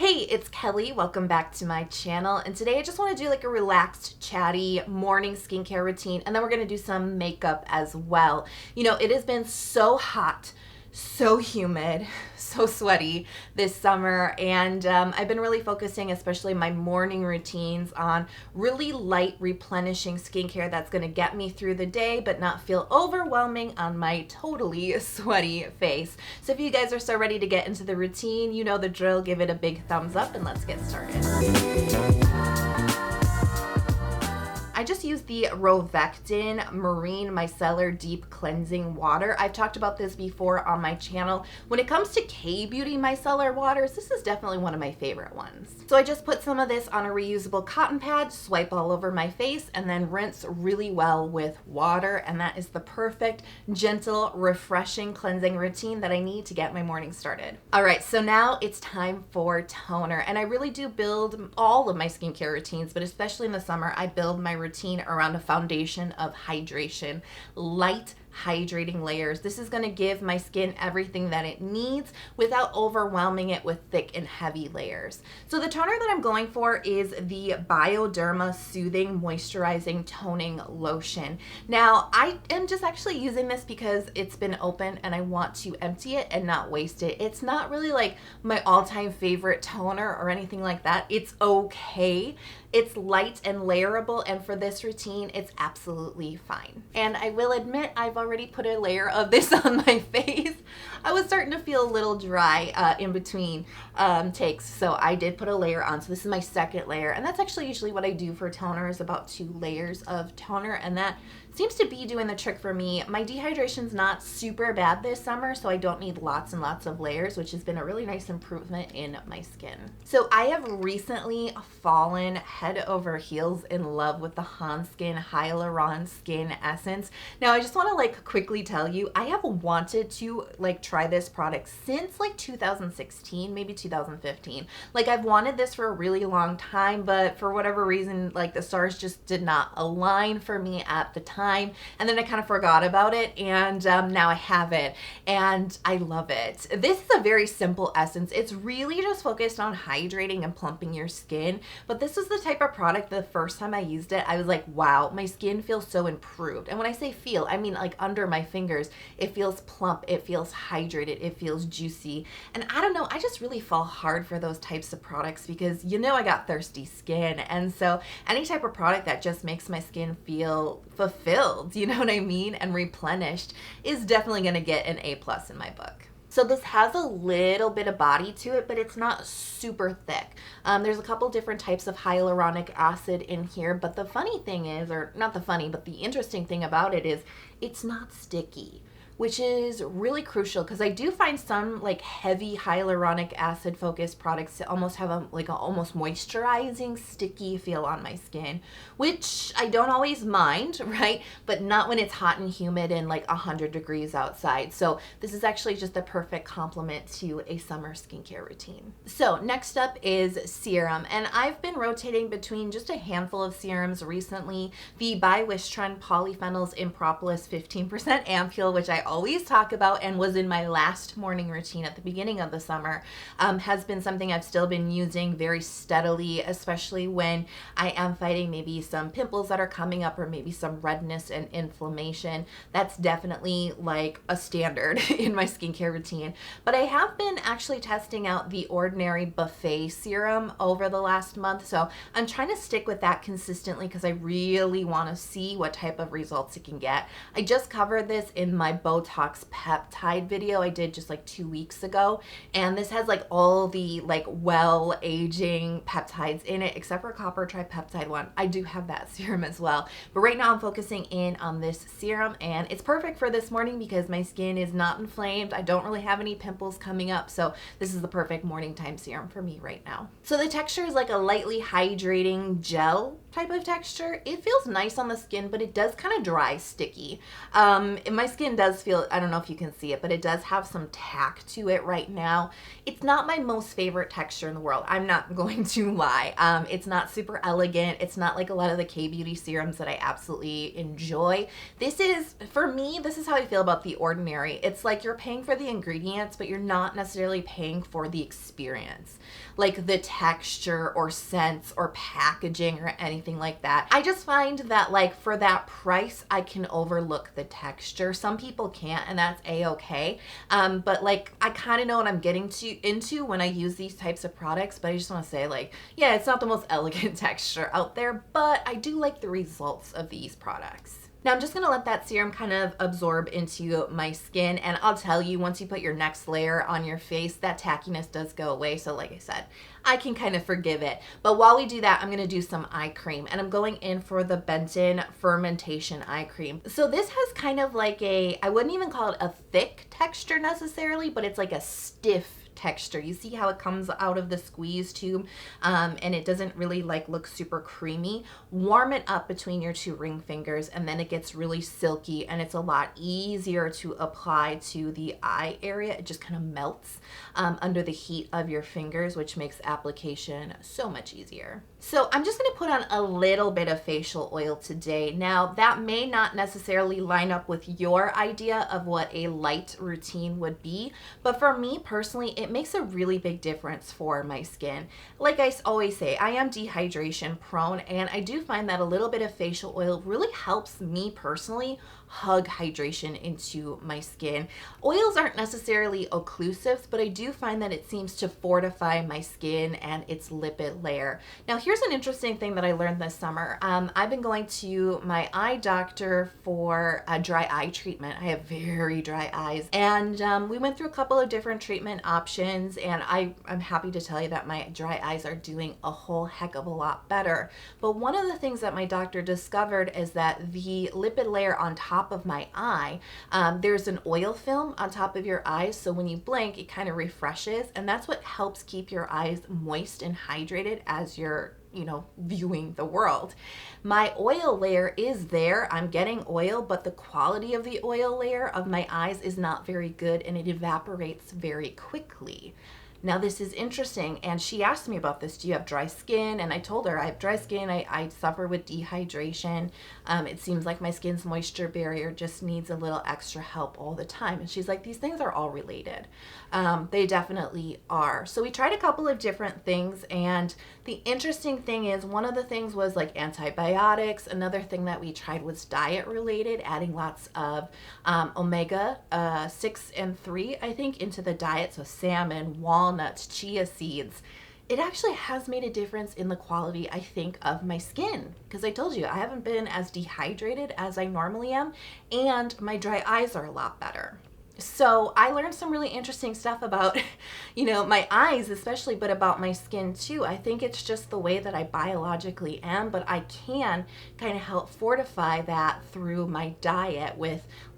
Hey, it's Kelly. Welcome back to my channel. And today I just want to do like a relaxed, chatty morning skincare routine. And then we're going to do some makeup as well. You know, it has been so hot, so humid, so sweaty this summer, and I've been really focusing, especially my morning routines, on really light replenishing skincare that's going to get me through the day but not feel overwhelming on my totally sweaty face. So if you guys are so ready to get into the routine, you know the drill. Give it a big thumbs up and let's get started. I just used the Rovectin Marine Micellar Deep Cleansing Water. I've talked about this before on my channel. When it comes to K-Beauty micellar waters, this is definitely one of my favorite ones. So I just put some of this on a reusable cotton pad, swipe all over my face, and then rinse really well with water. And that is the perfect, gentle, refreshing cleansing routine that I need to get my morning started. All right, so now it's time for toner. And I really do build all of my skincare routines, but especially in the summer, I build my routine around a foundation of hydration, light hydrating layers. This is going to give my skin everything that it needs without overwhelming it with thick and heavy layers. So the toner that I'm going for is the Bioderma Soothing Moisturizing Toning Lotion. Now, I am just actually using this because it's been open and I want to empty it and not waste it. It's not really like my all-time favorite toner or anything like that. It's okay. It's light and layerable, and for this routine, it's absolutely fine. And I will admit, I've already put a layer of this on my face. I was starting to feel a little dry in between takes, so I did put a layer on. So this is my second layer, and that's actually usually what I do for toner, is about 2 layers of toner, and that seems to be doing the trick for me. My dehydration's not super bad this summer, so I don't need lots and lots of layers, which has been a really nice improvement in my skin. So I have recently fallen head over heels in love with the Hanskin Hyaluron Skin Essence. Now I just want to like quickly tell you, I have wanted to like try this product since like 2016, maybe 2015. Like I've wanted this for a really long time, but for whatever reason, like the stars just did not align for me at the time. And then I kind of forgot about it, and now I have it and I love it. This is a very simple essence. It's really just focused on hydrating and plumping your skin, but this is the type of product the first time I used it, I was like, wow, my skin feels so improved. And when I say feel, I mean like under my fingers, it feels plump, it feels hydrated, it feels juicy. And I don't know, I just really fall hard for those types of products because you know I got thirsty skin, and so any type of product that just makes my skin feel fulfilled, you know what I mean, and replenished is definitely going to get an A+ in my book. So this has a little bit of body to it, but it's not super thick. There's a couple different types of hyaluronic acid in here, but the funny thing is, or not the funny, but the interesting thing about it is it's not sticky, which is really crucial because I do find some like heavy hyaluronic acid focused products to almost have a almost moisturizing sticky feel on my skin, which I don't always mind, right? But not when it's hot and humid and like 100 degrees outside. So this is actually just the perfect complement to a summer skincare routine. So next up is serum, and I've been rotating between just a handful of serums recently. The By Wishtrend Polyphenols in Propolis 15% Ampule, which I always talk about and was in my last morning routine at the beginning of the summer, has been something I've still been using very steadily, especially when I am fighting maybe some pimples that are coming up or maybe some redness and inflammation. That's definitely like a standard in my skincare routine. But I have been actually testing out the Ordinary Buffet serum over the last month, so I'm trying to stick with that consistently because I really want to see what type of results it can get. I just covered this in my Botox peptide video I did just like 2 weeks ago, and this has like all the like well aging peptides in it except for copper tripeptide one. I do have that serum as well, but right now I'm focusing in on this serum, and it's perfect for this morning because my skin is not inflamed. I don't really have any pimples coming up, so this is the perfect morning time serum for me right now. So the texture is like a lightly hydrating gel type of texture. It feels nice on the skin, but it does kind of dry, sticky. My skin does feel, I don't know if you can see it, but it does have some tack to it right now. It's not my most favorite texture in the world. I'm not going to lie. It's not super elegant. It's not like a lot of the K-Beauty serums that I absolutely enjoy. This is, for me, this is how I feel about The Ordinary. It's like you're paying for the ingredients, but you're not necessarily paying for the experience. like the texture or scents or packaging or anything like that. I just find that like for that price, I can overlook the texture. Some people can't, and that's a-okay. But like I kind of know what I'm getting into when I use these types of products, but I just want to say like, yeah, it's not the most elegant texture out there, but I do like the results of these products. Now I'm just gonna let that serum kind of absorb into my skin, and I'll tell you, once you put your next layer on your face, that tackiness does go away. So like I said, I can kind of forgive it. But while we do that, I'm gonna do some eye cream, and I'm going in for the Benton Fermentation eye cream. So this has kind of like I wouldn't even call it a thick texture necessarily, but it's like a stiff texture. You see how it comes out of the squeeze tube, and it doesn't really like look super creamy. Warm it up between your two ring fingers, and then it gets really silky, and it's a lot easier to apply to the eye area. It just kind of melts under the heat of your fingers, which makes application so much easier. So I'm just going to put on a little bit of facial oil today. Now that may not necessarily line up with your idea of what a light routine would be, but for me personally, it makes a really big difference for my skin. Like I always say, I am dehydration prone, and I do find that a little bit of facial oil really helps me personally hug hydration into my skin. Oils aren't necessarily occlusives, but I do find that it seems to fortify my skin and its lipid layer. Now here's an interesting thing that I learned this summer. I've been going to my eye doctor for a dry eye treatment. I have very dry eyes, and we went through a couple of different treatment options, and I'm happy to tell you that my dry eyes are doing a whole heck of a lot better. But one of the things that my doctor discovered is that the lipid layer on top of my eye, there's an oil film on top of your eyes, so when you blink it kind of refreshes, and that's what helps keep your eyes moist and hydrated as you're viewing the world. My oil layer is there. I'm getting oil, but the quality of the oil layer of my eyes is not very good, and it evaporates very quickly. Now this is interesting, and she asked me about this. Do you have dry skin? And I told her I have dry skin. I suffer with dehydration. It seems like my skin's moisture barrier just needs a little extra help all the time. And she's like, these things are all related. They definitely are. So we tried a couple of different things, and the interesting thing is one of the things was like antibiotics. Another thing that we tried was diet related, adding lots of omega 6 and 3, I think, into the diet. So salmon, walnuts, chia seeds. It actually has made a difference in the quality, I think, of my skin, because I told you I haven't been as dehydrated as I normally am, and my dry eyes are a lot better. So I learned some really interesting stuff about, my eyes especially, but about my skin too. I think it's just the way that I biologically am, but I can kind of help fortify that through my diet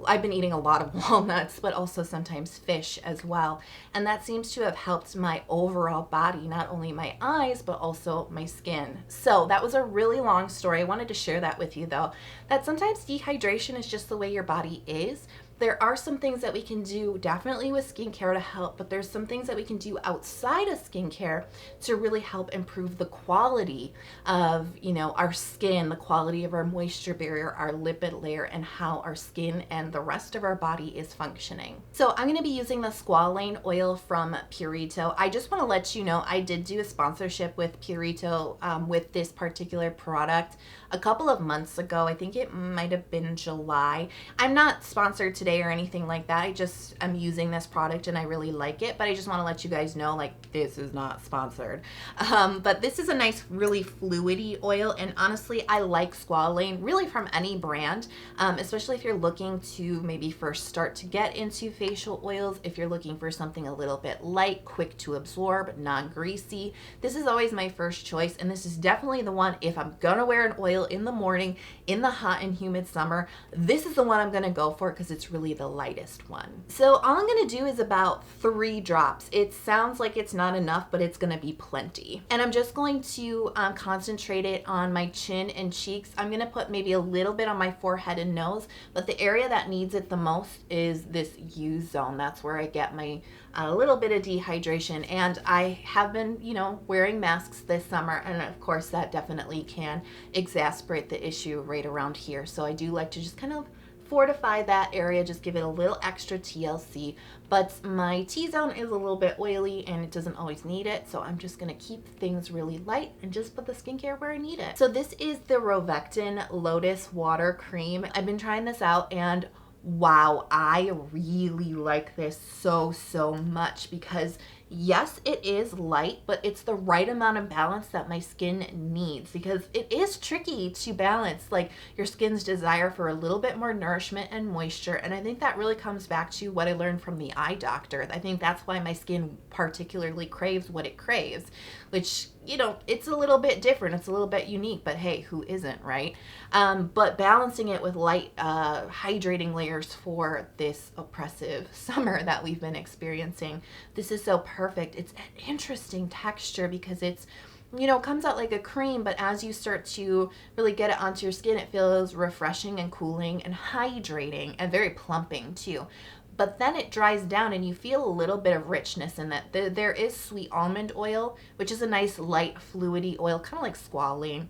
I've been eating a lot of walnuts, but also sometimes fish as well. And that seems to have helped my overall body, not only my eyes, but also my skin. So that was a really long story. I wanted to share that with you though, that sometimes dehydration is just the way your body is. There are some things that we can do definitely with skincare to help, but there's some things that we can do outside of skincare to really help improve the quality of, our skin, the quality of our moisture barrier, our lipid layer, and how our skin and the rest of our body is functioning. So I'm going to be using the Squalane oil from Purito. I just want to let you know I did do a sponsorship with Purito with this particular product a couple of months ago. I think it might have been July. I'm not sponsored today or anything like that. I just am using this product and I really like it, but I just want to let you guys know, like, this is not sponsored. But this is a nice, really fluidy oil, and honestly, I like Squalane really from any brand, especially if you're looking to maybe first start to get into facial oils, if you're looking for something a little bit light, quick to absorb, non-greasy. This is always my first choice, and this is definitely the one, if I'm gonna wear an oil in the morning, in the hot and humid summer, this is the one I'm gonna go for because it's really the lightest one. So all I'm gonna do is about 3 drops. It sounds like it's not enough, but it's gonna be plenty. And I'm just going to concentrate it on my chin and cheeks. I'm gonna put maybe a little bit on my forehead and nose, but the area that needs it the most is this U zone. That's where I get my little bit of dehydration. And I have been, wearing masks this summer, and of course that definitely can exacerbate the issue right around here. So I do like to just kind of fortify that area, just give it a little extra TLC. But my T-zone is a little bit oily and it doesn't always need it, so I'm just gonna keep things really light and just put the skincare where I need it. So this is the Rovectin Lotus Water Cream. I've been trying this out and wow, I really like this so much because yes, it is light, but it's the right amount of balance that my skin needs because it is tricky to balance like your skin's desire for a little bit more nourishment and moisture. And I think that really comes back to what I learned from the eye doctor. I think that's why my skin particularly craves what it craves, which, you know, it's a little bit different. It's a little bit unique, but hey, who isn't, right? But balancing it with light hydrating layers for this oppressive summer that we've been experiencing, this is so perfect. It's an interesting texture because it's, you know, comes out like a cream, but as you start to really get it onto your skin, it feels refreshing and cooling and hydrating and very plumping too. But then it dries down and you feel a little bit of richness in that. There is sweet almond oil, which is a nice light fluidy oil, kind of like squalane.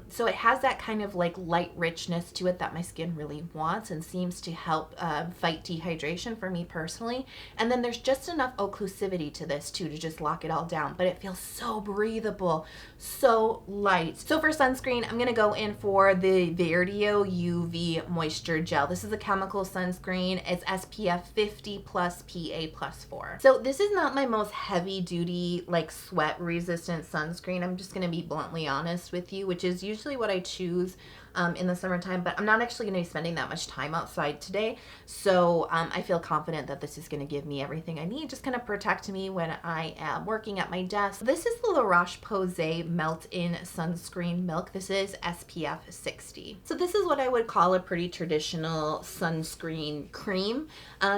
So it has that kind of like light richness to it that my skin really wants and seems to help fight dehydration for me personally. And then there's just enough occlusivity to this too to just lock it all down, but it feels so breathable, so light. So for sunscreen, I'm gonna go in for the Verdio UV Moisture Gel. This is a chemical sunscreen. It's SPF 50 plus PA plus 4. So this is not my most heavy duty, like sweat resistant sunscreen. I'm just gonna be bluntly honest with you, which is usually what I choose in the summertime, but I'm not actually going to be spending that much time outside today. So I feel confident that this is going to give me everything I need, just kind of protect me when I am working at my desk. This is the Roche-Posay Melt-In Sunscreen Milk. This is SPF 60. So this is what I would call a pretty traditional sunscreen cream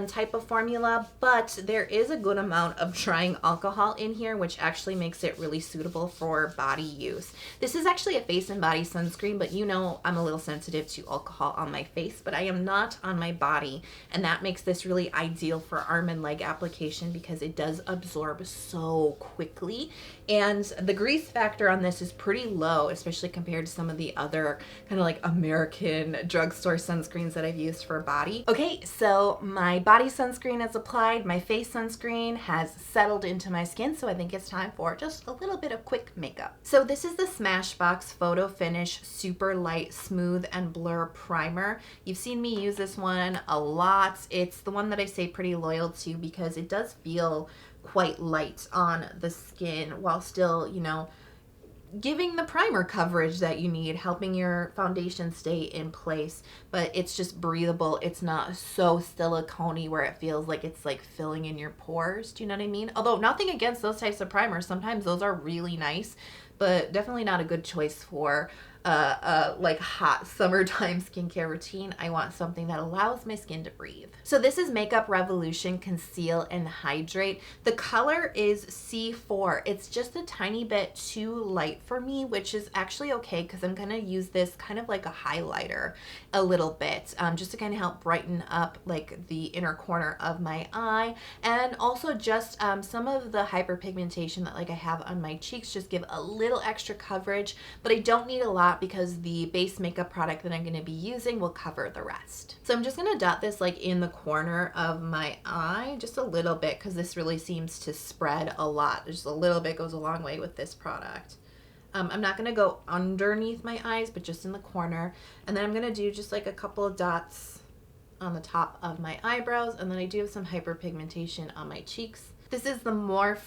type of formula, but there is a good amount of drying alcohol in here, which actually makes it really suitable for body use. This is actually a face and body sunscreen, but you know I'm a little sensitive to alcohol on my face, but I am not on my body, and that makes this really ideal for arm and leg application because it does absorb so quickly, and the grease factor on this is pretty low, especially compared to some of the other kind of like American drugstore sunscreens that I've used for body. Okay, so my body sunscreen is applied, my face sunscreen has settled into my skin, so I think it's time for just a little bit of quick makeup. So this is the Smashbox Photo Finish Super Light Smooth and Blur Primer. You've seen me use this one a lot. It's the one that I stay pretty loyal to because it does feel quite light on the skin while still, you know, giving the primer coverage that you need, helping your foundation stay in place, but it's just breathable. It's not so silicone-y where it feels like it's like filling in your pores. Do you know what I mean? Although nothing against those types of primers. Sometimes those are really nice, but definitely not a good choice for like hot summertime skincare routine. I want something that allows my skin to breathe. So this is Makeup Revolution Conceal and Hydrate. The color is C4. It's just a tiny bit too light for me, which is actually okay because I'm gonna use this kind of like a highlighter a little bit, just to kind of help brighten up like the inner corner of my eye, and also just some of the hyperpigmentation that like I have on my cheeks, just give a little extra coverage, but I don't need a lot because the base makeup product that I'm going to be using will cover the rest. So I'm just going to dot this like in the corner of my eye, just a little bit, because this really seems to spread a lot. Just a little bit goes a long way with this product. I'm not going to go underneath my eyes, but just in the corner. And then I'm going to do just like a couple of dots on the top of my eyebrows. And then I do have some hyperpigmentation on my cheeks. This is the Morphe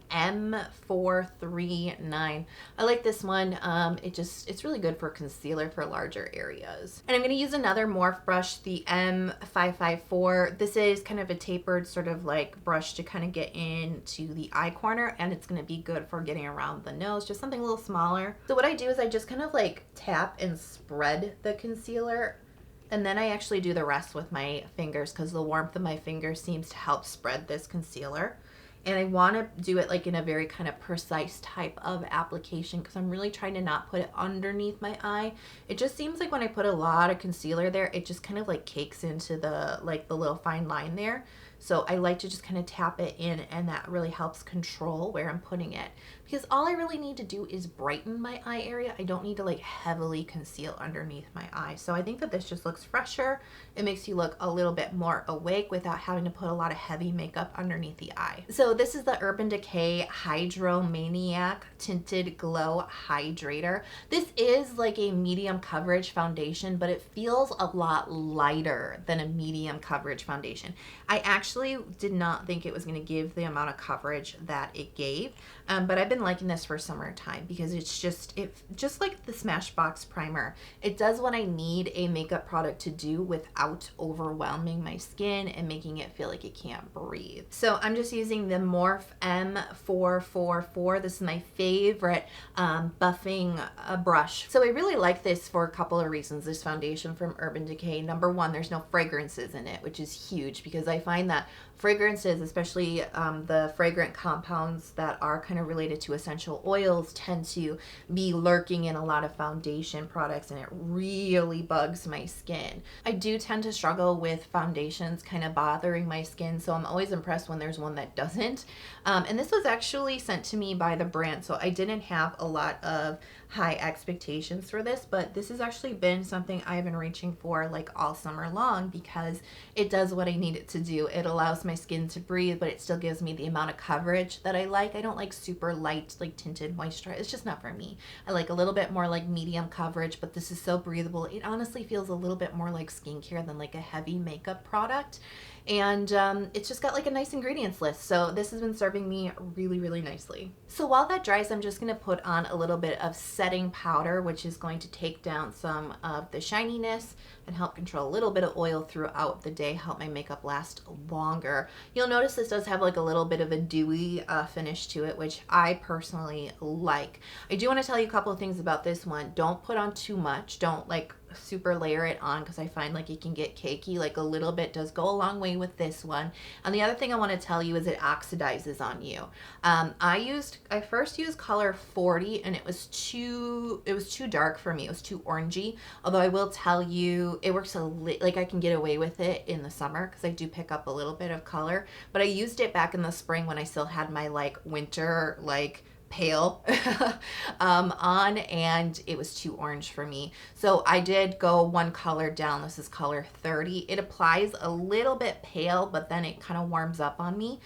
M439. I like this one. It's really good for concealer for larger areas. And I'm going to use another Morphe brush, the M554. This is kind of a tapered sort of like brush to kind of get into the eye corner, and it's going to be good for getting around the nose, just something a little smaller. So what I do is I just kind of like tap and spread the concealer, and then I actually do the rest with my fingers because the warmth of my fingers seems to help spread this concealer. And I want to do it like in a very kind of precise type of application because I'm really trying to not put it underneath my eye. It just seems like when I put a lot of concealer there, it just kind of like cakes into the like the little fine line there. So I like to just kind of tap it in, and that really helps control where I'm putting it. because all I really need to do is brighten my eye area. I don't need to like heavily conceal underneath my eye. So I think that this just looks fresher. It makes you look a little bit more awake without having to put a lot of heavy makeup underneath the eye. So this is the Urban Decay Hydromaniac Tinted Glow Hydrator. This is like a medium coverage foundation, but it feels a lot lighter than a medium coverage foundation. I actually did not think it was going to give the amount of coverage that it gave, but I've been liking this for summertime because it's just like the Smashbox primer. It does what I need a makeup product to do without overwhelming my skin and making it feel like it can't breathe. So I'm just using the Morphe M444. This is my favorite buffing brush. So I really like this for a couple of reasons, this foundation from Urban Decay. Number one, there's no fragrances in it, which is huge because I find that fragrances, especially the fragrant compounds that are kind of related to essential oils, tend to be lurking in a lot of foundation products, and it really bugs my skin. I do tend to struggle with foundations kind of bothering my skin, so I'm always impressed when there's one that doesn't. And this was actually sent to me by the brand, so I didn't have a lot of high expectations for this, but this has actually been something I've been reaching for like all summer long because it does what I need it to do. It allows my skin to breathe, but it still gives me the amount of coverage that I like. I don't like super light, like tinted moisturizer. It's just not for me. I like a little bit more like medium coverage, but this is so breathable. It honestly feels a little bit more like skincare than like a heavy makeup product. And it's just got like a nice ingredients list. So this has been serving me really, really nicely. So while that dries, I'm just gonna put on a little bit of setting powder, which is going to take down some of the shininess and help control a little bit of oil throughout the day, help my makeup last longer. You'll notice this does have like a little bit of a dewy finish to it, which I personally like. I do wanna tell you a couple of things about this one. Don't put on too much. Don't like super layer it on because I find like it can get cakey. Like a little bit does go a long way with this one. And the other thing I want to tell you is it oxidizes on you. I first used color 40 and it was too dark for me. It was too orangey. Although I will tell you it works like I can get away with it in the summer because I do pick up a little bit of color. But I used it back in the spring when I still had my like winter like pale on, and it was too orange for me. So I did go one color down. This is color 30. It applies a little bit pale, but then it kind of warms up on me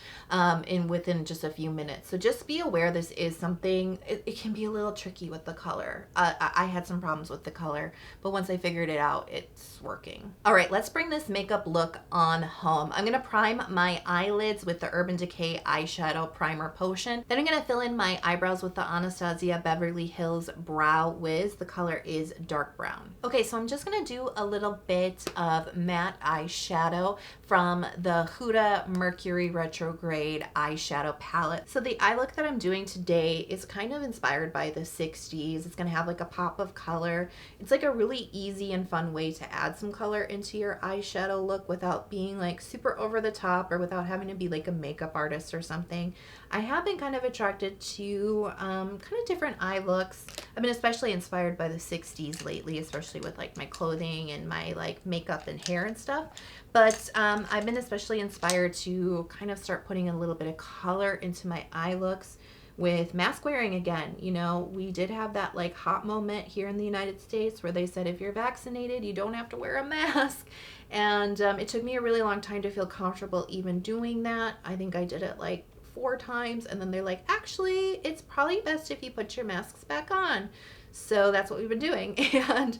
within just a few minutes. So just be aware this is something, it can be a little tricky with the color. I had some problems with the color, but once I figured it out, it's working. All right, let's bring this makeup look on home. I'm gonna prime my eyelids with the Urban Decay Eyeshadow Primer Potion. Then I'm gonna fill in my eyebrows with the Anastasia Beverly Hills Brow Wiz. The color is dark brown. Okay, so I'm just gonna do a little bit of matte eyeshadow from the Huda Mercury Retrograde eyeshadow palette. So the eye look that I'm doing today is kind of inspired by the 60s. It's gonna have like a pop of color. It's like a really easy and fun way to add some color into your eyeshadow look without being like super over the top or without having to be like a makeup artist or something. I have been kind of attracted to kind of different eye looks. I've been especially inspired by the 60s lately, especially with like my clothing and my like makeup and hair and stuff. But I've been especially inspired to kind of start putting a little bit of color into my eye looks with mask wearing again. You know, we did have that like hot moment here in the United States where they said if you're vaccinated, you don't have to wear a mask. And it took me a really long time to feel comfortable even doing that. I think I did it like 4 times, and then they're like, actually, it's probably best if you put your masks back on. So that's what we've been doing, and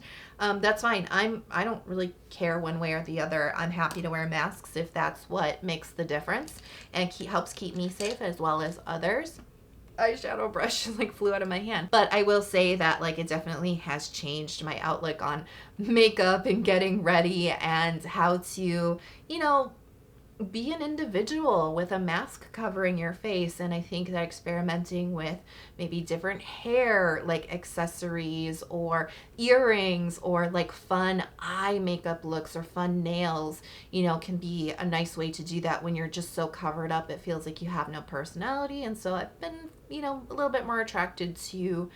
that's fine. I don't really care one way or the other. I'm happy to wear masks if that's what makes the difference and helps keep me safe as well as others. Eyeshadow brush like flew out of my hand. But I will say that like it definitely has changed my outlook on makeup and getting ready and how to, you know, be an individual with a mask covering your face. And I think that experimenting with maybe different hair like accessories or earrings or like fun eye makeup looks or fun nails, you know, can be a nice way to do that when you're just so covered up it feels like you have no personality. And so I've been, you know, a little bit more attracted to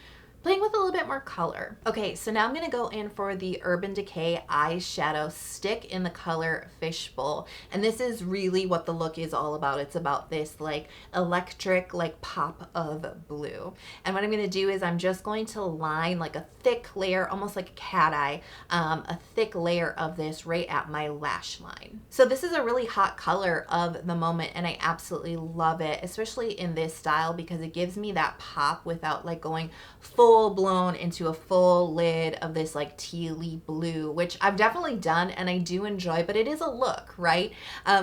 playing with a little bit more color. Okay, so now I'm gonna go in for the Urban Decay eyeshadow stick in the color Fishbowl. And this is really what the look is all about. It's about this like electric like pop of blue. And what I'm gonna do is I'm just going to line like a thick layer, almost like a cat eye, a thick layer of this right at my lash line. So this is a really hot color of the moment and I absolutely love it, especially in this style because it gives me that pop without like going full blown into a full lid of this like tealy blue, which I've definitely done and I do enjoy, but it is a look, right?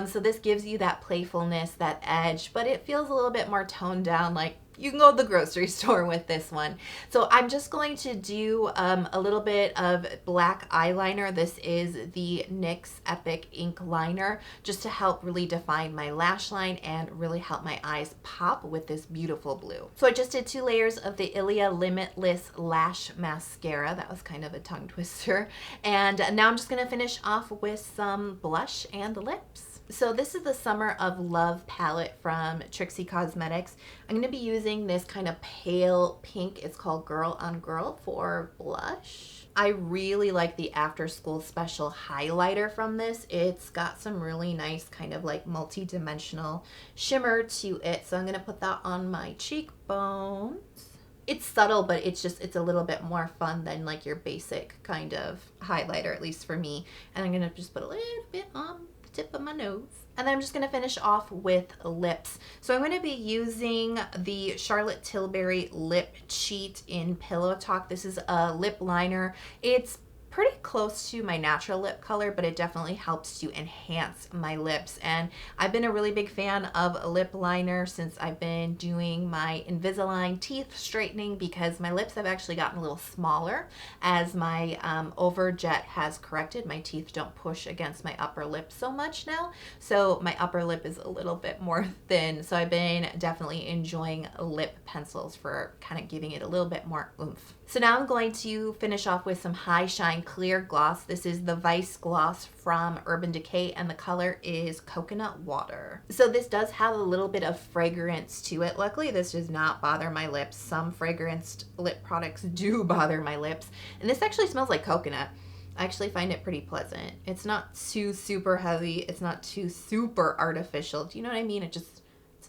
So this gives you that playfulness, that edge, but it feels a little bit more toned down, like you can go to the grocery store with this one. So I'm just going to do a little bit of black eyeliner. This is the NYX Epic Ink Liner, just to help really define my lash line and really help my eyes pop with this beautiful blue. So I just did 2 layers of the Ilia Limitless Lash Mascara. That was kind of a tongue twister. And now I'm just gonna finish off with some blush and lips. So this is the Summer of Love palette from Trixie Cosmetics. I'm going to be using this kind of pale pink. It's called Girl on Girl for blush. I really like the After School Special highlighter from this. It's got some really nice kind of like multi-dimensional shimmer to it. So I'm going to put that on my cheekbones. It's subtle, but it's a little bit more fun than like your basic kind of highlighter, at least for me. And I'm going to just put a little bit on tip of my nose. And then I'm just going to finish off with lips. So I'm going to be using the Charlotte Tilbury Lip Cheat in Pillow Talk. This is a lip liner. It's pretty close to my natural lip color, but it definitely helps to enhance my lips. And I've been a really big fan of a lip liner since I've been doing my Invisalign teeth straightening because my lips have actually gotten a little smaller as my overjet has corrected. My teeth don't push against my upper lip so much now. So my upper lip is a little bit more thin. So I've been definitely enjoying lip pencils for kind of giving it a little bit more oomph. So now I'm going to finish off with some High Shine Clear Gloss. This is the Vice Gloss from Urban Decay and the color is Coconut Water. So this does have a little bit of fragrance to it. Luckily, this does not bother my lips. Some fragranced lip products do bother my lips. And this actually smells like coconut. I actually find it pretty pleasant. It's not too super heavy. It's not too super artificial. Do you know what I mean? It's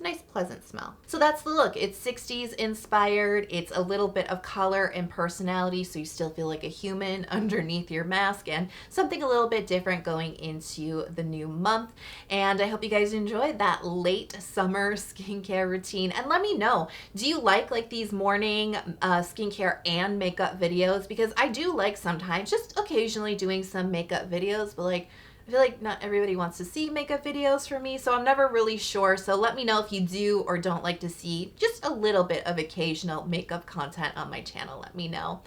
a nice pleasant smell. So that's the look. It's 60s inspired. It's a little bit of color and personality so you still feel like a human underneath your mask and something a little bit different going into the new month. And I hope you guys enjoyed that late summer skincare routine. And let me know, do you like these morning skincare and makeup videos? Because I do like sometimes just occasionally doing some makeup videos, but like I feel like not everybody wants to see makeup videos from me, so I'm never really sure. So let me know if you do or don't like to see just a little bit of occasional makeup content on my channel. Let me know.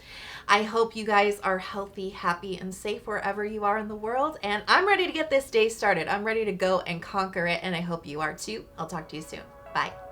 I hope you guys are healthy, happy, and safe wherever you are in the world. And I'm ready to get this day started. I'm ready to go and conquer it, and I hope you are too. I'll talk to you soon. Bye.